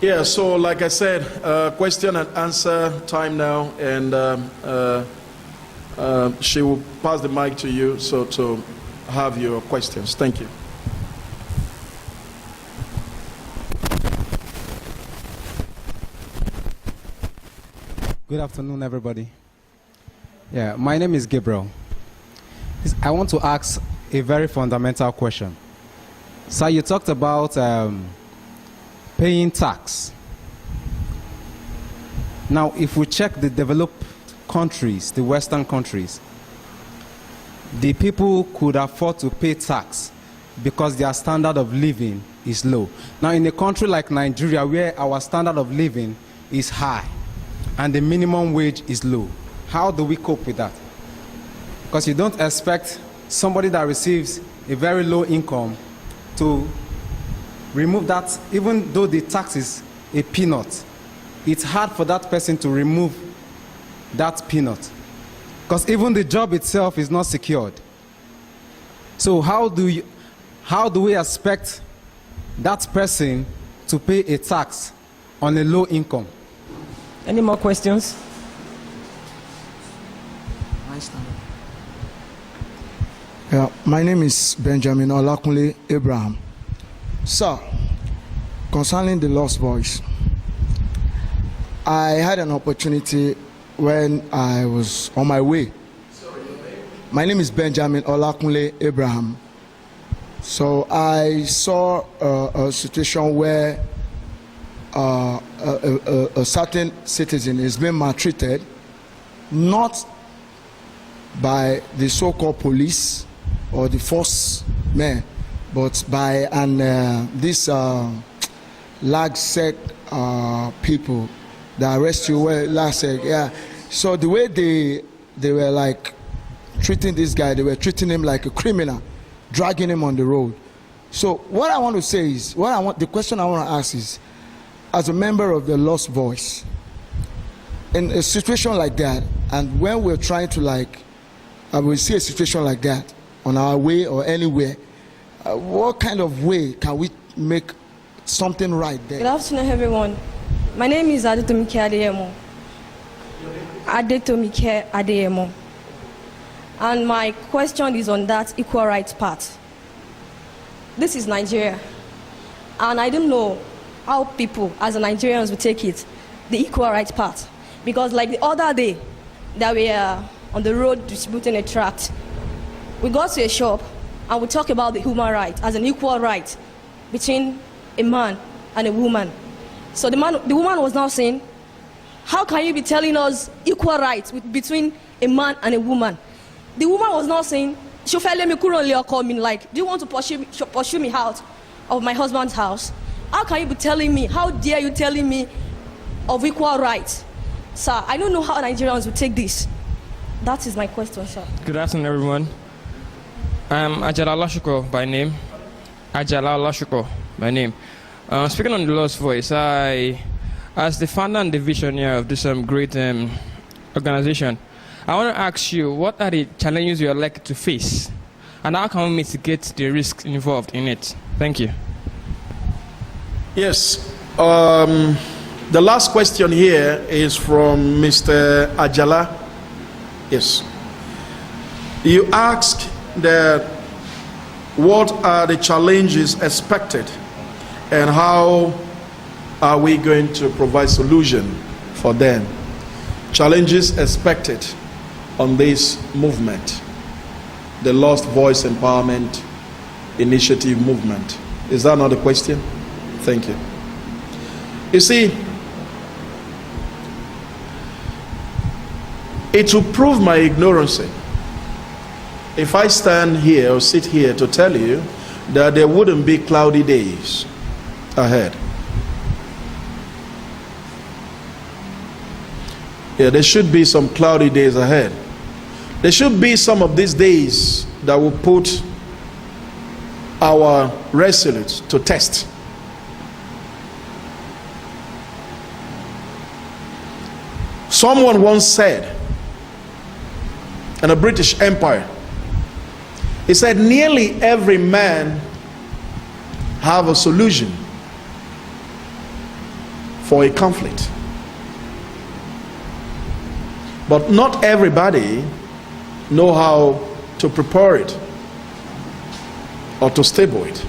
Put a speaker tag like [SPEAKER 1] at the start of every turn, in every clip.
[SPEAKER 1] Yeah, so like I said, question and answer time now, and she will pass the mic to you so to have your questions. Thank you.
[SPEAKER 2] Good afternoon, everybody. Yeah, my name is Gabriel. I want to ask a very fundamental question. So you talked about paying tax. Now, if we check the developed countries, the Western countries, the people could afford to pay tax because their standard of living is low. Now, in a country like Nigeria, where our standard of living is high and the minimum wage is low, how do we cope with that? Because you don't expect somebody that receives a very low income to remove that, even though the tax is a peanut. It's hard for that person to remove that peanut, because even the job itself is not secured. So how do we expect that person to pay a tax on a low income?
[SPEAKER 3] Any more questions?
[SPEAKER 4] Yeah, my name is Benjamin Olakunle Abraham. Sir, concerning the lost voice, I had an opportunity when I was on my way. My name is Benjamin Olakunle Abraham. So I saw a situation where a certain citizen is being maltreated, not by the so-called police or the force men, but by this large sect people that arrest you. Yeah. So the way they were like treating this guy, they were treating him like a criminal, dragging him on the road. So what I want to say is, the question I want to ask is, as a member of the Lost Voice, in a situation like that, and when we're trying to we see a situation like that on our way or anywhere, what kind of way can we make something right there?
[SPEAKER 3] Good afternoon, everyone. My name is Adetomike Adeyemo. Adetomike Adeyemo. And my question is on that equal rights part. This is Nigeria. And I don't know how people, as Nigerians, will take it, the equal rights part. Because like the other day, that we are on the road distributing a tract, we got to a shop and we talk about the human right as an equal right between a man and a woman. So the woman was now saying, how can you be telling us equal rights between a man and a woman? The woman was now saying, like, do you want to pursue me out of my husband's house? How can you be telling me, how dare you telling me of equal rights? Sir, I don't know how Nigerians will take this. That is my question, sir.
[SPEAKER 5] Good afternoon, everyone. I'm Ajala Lashuko by name. Ajala Lashuko by name. Speaking on the Lost Voice, as the founder and the visionary of this great organization, I want to ask you, what are the challenges you are likely to face, and how can we mitigate the risks involved in it? Thank you.
[SPEAKER 1] Yes. The last question here is from Mr. Ajala. Yes. You asked that what are the challenges expected and how are we going to provide solution for them? Challenges expected on this movement, the Lost Voice Empowerment Initiative movement. Is that not a question? Thank you. You see, it will prove my ignorance if I stand here or sit here to tell you that there wouldn't be cloudy days ahead. Yeah, there should be some cloudy days ahead. There should be some of these days that will put our resilience to test. Someone once said in the British Empire, he said, nearly every man have a solution for a conflict. But not everybody know how to prepare it or to stable it.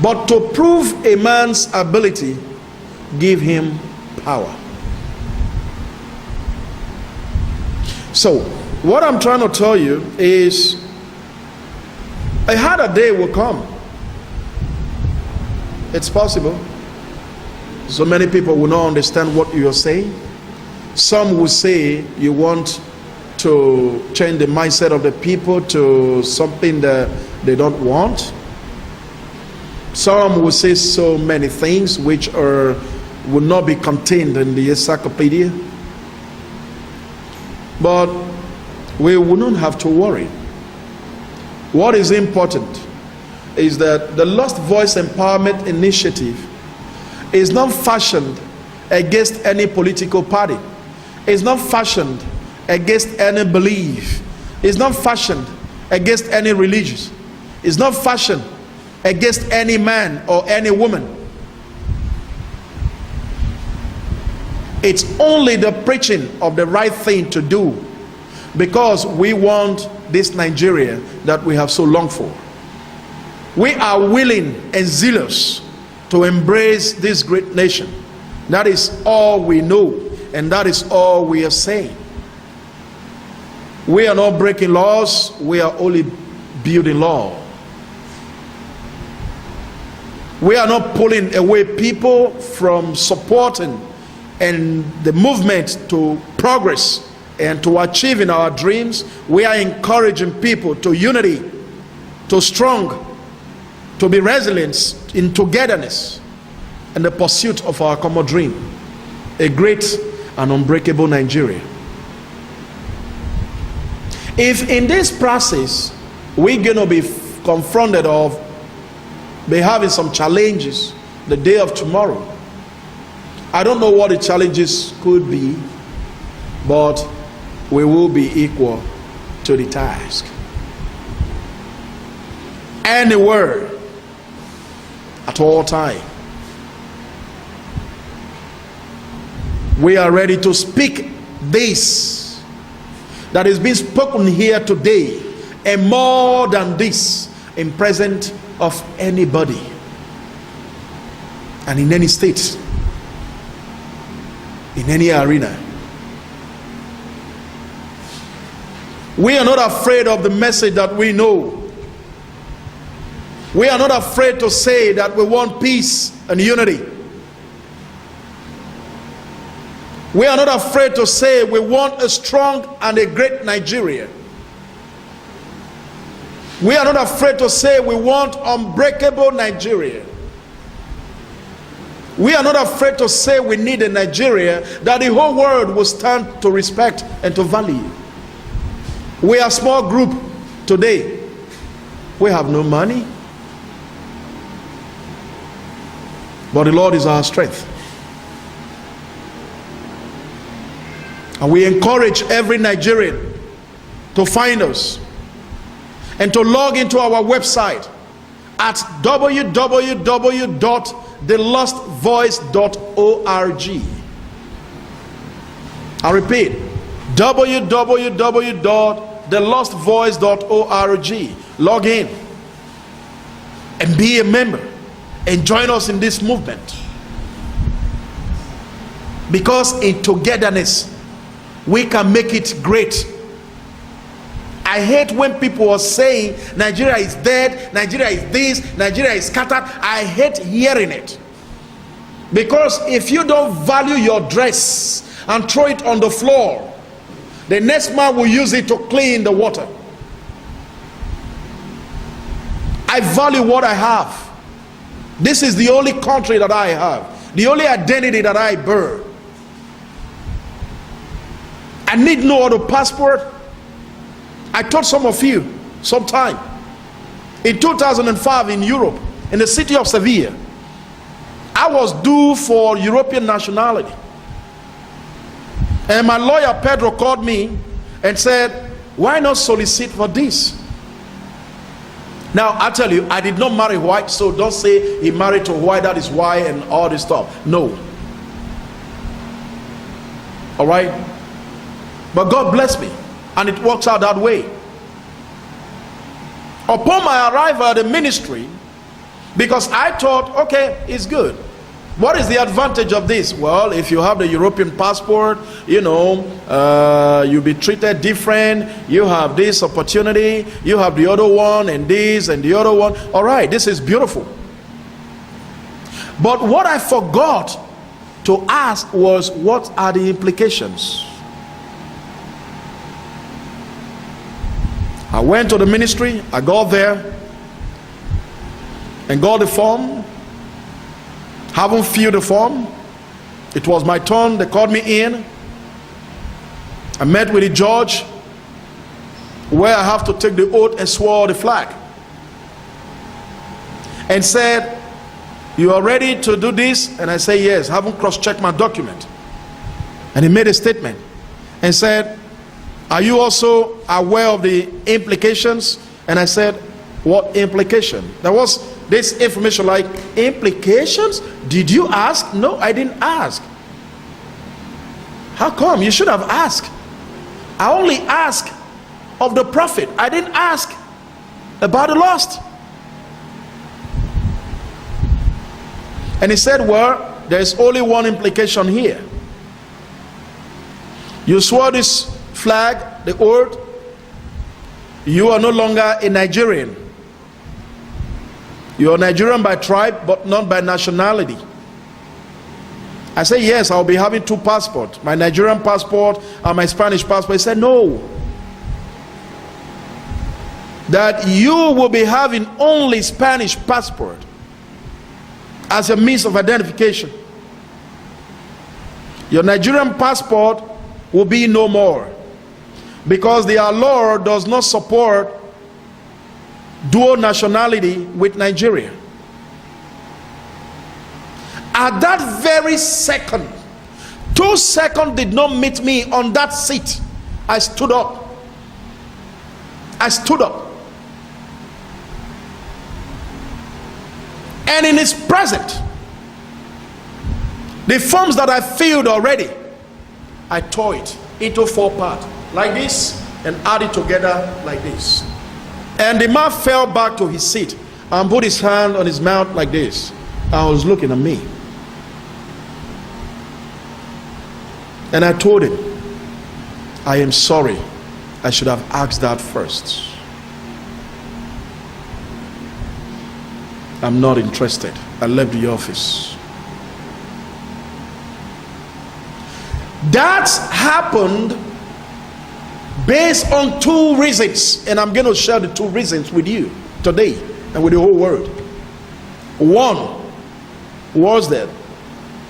[SPEAKER 1] But to prove a man's ability, give him power. So, what I'm trying to tell you is a harder day will come. It's possible. So many people will not understand what you're saying. Some will say you want to change the mindset of the people to something that they don't want. Some will say so many things which will not be contained in the encyclopedia. But we will not have to worry. What is important is that the Lost Voice Empowerment Initiative is not fashioned against any political party. It's not fashioned against any belief. It's not fashioned against any religion. It's not fashioned against any man or any woman. It's only the preaching of the right thing to do, because we want this Nigeria that we have so longed for. We are willing and zealous to embrace this great nation. That is all we know, and that is all we are saying. We are not breaking laws, we are only building law. We are not pulling away people from supporting and the movement to progress and to achieving our dreams. We are encouraging people to unity, to strong, to be resilient in togetherness and the pursuit of our common dream, a great and unbreakable Nigeria. If in this process we're going to be confronted or be having some challenges the day of tomorrow, I don't know what the challenges could be, but we will be equal to the task. Anywhere, at all time, we are ready to speak this that is being spoken here today, and more than this, in presence of anybody and in any state, in any arena. We are not afraid of the message that we know. We are not afraid to say that we want peace and unity. We are not afraid to say we want a strong and a great Nigeria. We are not afraid to say we want unbreakable Nigeria. We are not afraid to say we need a Nigeria that the whole world will stand to respect and to value. We are a small group today. We have no money, but the Lord is our strength. And we encourage every Nigerian to find us and to log into our website at www.thelostvoice.org. I repeat, www.thelostvoice.org. Log in and be a member and join us in this movement, because in togetherness we can make it great. I hate when people are saying Nigeria is dead, Nigeria is this, Nigeria is scattered. I hate hearing it, because if you don't value your dress and throw it on the floor, the next man will use it to clean the water. I value what I have. This is the only country that I have, the only identity that I bear. I need no other passport. I told some of you sometime in 2005 in Europe, in the city of Seville, I was due for European nationality, and my lawyer Pedro called me and said, why not solicit for this? Now I tell you, I did not marry white, so don't say he married to white, that is why, and all this stuff. No, All right? But God bless me, and it works out that way. Upon my arrival at the ministry, because I thought, okay, it's good. What is the advantage of this? Well, if you have the European passport, you know, you'll be treated different. You have this opportunity, you have the other one, and this and the other one. All right, this is beautiful. But what I forgot to ask was, what are the implications? I went to the ministry, I got there and got the form. Haven't filled the form. It was my turn. They called me in. I met with the judge, where I have to take the oath and swore the flag, and said, you are ready to do this? And I say, yes. Haven't cross-checked my document. And he made a statement and said, are you also aware of the implications? And I said, what implication? There was this information like, implications? Did you ask? No, I didn't ask. How come? You should have asked. I only asked of the prophet. I didn't ask about the lost. And he said, well, there's only one implication here. You swore this flag, the oath. You are no longer a Nigerian. You are Nigerian by tribe, but not by nationality. I said, yes, I'll be having two passports, my Nigerian passport and my Spanish passport. He said, no. That you will be having only Spanish passport as a means of identification. Your Nigerian passport will be no more, because our law does not support dual nationality with Nigeria. At that very second, 2 seconds did not meet me on that seat. I stood up. I stood up. And in his presence, the forms that I filled already, I tore it into 4 parts, like this, and added together like this. And the man fell back to his seat and put his hand on his mouth like this. I was looking at me. And I told him, I am sorry. I should have asked that first. I'm not interested. I left the office. That happened based on 2 reasons, and I'm going to share the 2 reasons with you today and with the whole world. One was that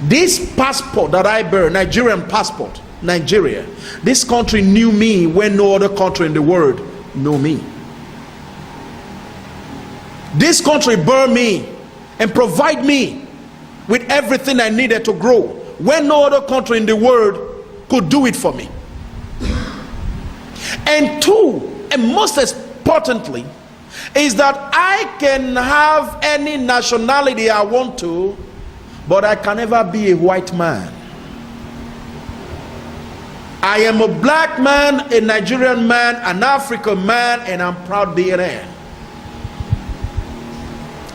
[SPEAKER 1] this passport that I bear, Nigerian passport, Nigeria, this country knew me when no other country in the world knew me. This country bear me and provide me with everything I needed to grow when no other country in the world could do it for me. And 2, and most importantly, is that I can have any nationality I want to, but I can never be a white man. I am a black man, a Nigerian man, an African man, and I'm proud being there.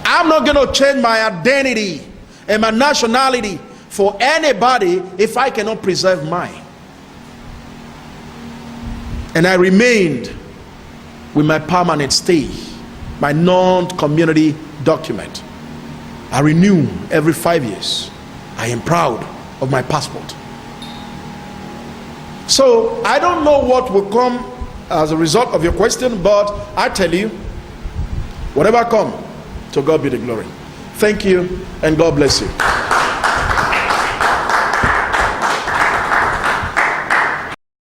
[SPEAKER 1] I'm not going to change my identity and my nationality for anybody if I cannot preserve mine. And I remained with my permanent stay, my non-community document. I renew every 5 years. I am proud of my passport. So I don't know what will come as a result of your question, but I tell you, whatever comes, to God be the glory. Thank you, and God bless you.